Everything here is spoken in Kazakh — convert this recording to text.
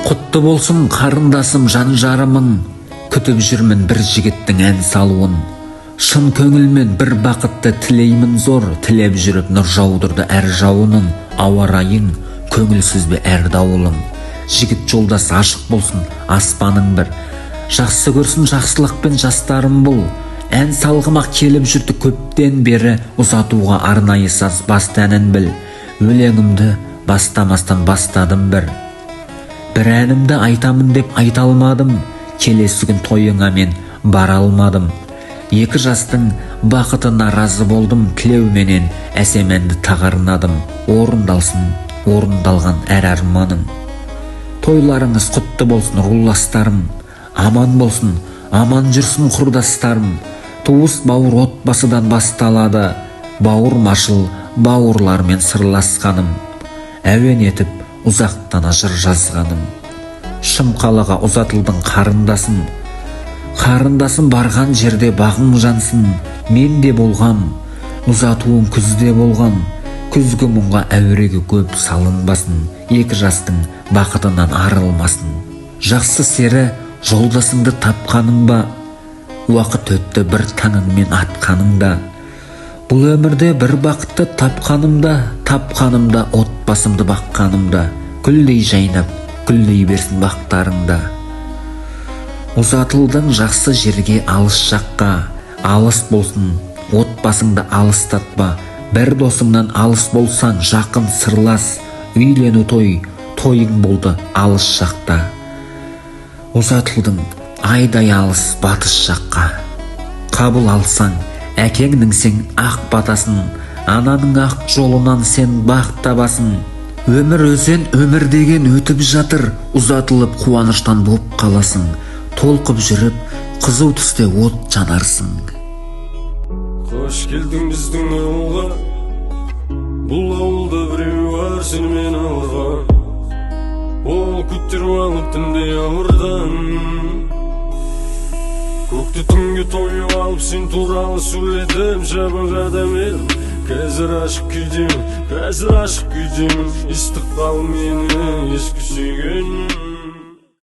Құтты болсын қарындасым, жан жарымың, күтіп жүрмін бір жігіттің ән салуын. Шын көңілмен бір бақытты тілеймін зор, тілеп жүріп нұр жаудырды әр жауының. Ауа райың көңілсіз бе әр дауылың. Жігіт жолдас ашық болсын аспаның бір, жақсы көрсін жақсылықпен жастарым бұл. Ән салғыма келіп жүрді көптен бері, ұзатуға арнайы саз басты әнін біл. Өлеңімді бастамастан бастадым бір әнімді айтамын деп айта алмадым. Келесі күн тойыңа мен бара алмадым. Екі жастың бақытына разы болдым, тілеуменен әсем әнді тағарнадым. Орындалсын орындалған әр арманың. Тойларыңыз құтты болсын руластарым, аман болсын, аман жүрсін құрдастарым. Туыс бауыр отбасыдан басталады, бауырмашыл бауырлармен сырласқаным. Әуен етіп ұзақтана жыр жазғаным. Шымқалаға ұзатылдың қарындасым, қарындасым барған жерде бағың жансын. Мен де болғам, ұзатуың күзде болған, күзгі мұңға әуреге көп салынбасын. Екі жастың бақытынан арылмасын. Жақсы сері жолдасыңды тапқаның ба, уақыт өтті бір таңыңмен атқаныңда. Бұл өмірде бір бақытты тапқанымда, отбасымды баққанымда. Гүлдей жайнап, гүлдей берсін бақтарыңда. Ұзатылдың жақсы жерге, алыс жаққа, алыс болсын, отбасыңды алыстатпа. Бір досыңнан алыс болсаң, жақын сырлас. Үйлену тойың болды алыс жақта. Ұзатылдың айдай алыс батыс жаққа. Қабыл алсаң, әкеңнің сен ақ батасын, ананың ақ жолынан сен бақ табасын. Өмір өзен, өмір деген өтіп жатыр, ұзатылып қуаныштан боп қаласың. Толқып жүріп, қызу түсте от жанарсың. Қош келдің біздің ауылға, бұл ауылда біреу бар сенімен ауырған. Ол күттеріп алып түнде ауырдан, көкті түнге тойып алып сен туралы сөйледім. Жабық адам едім, қазір ашық күйдемін, ыстық қал мені ескі сүйгенім.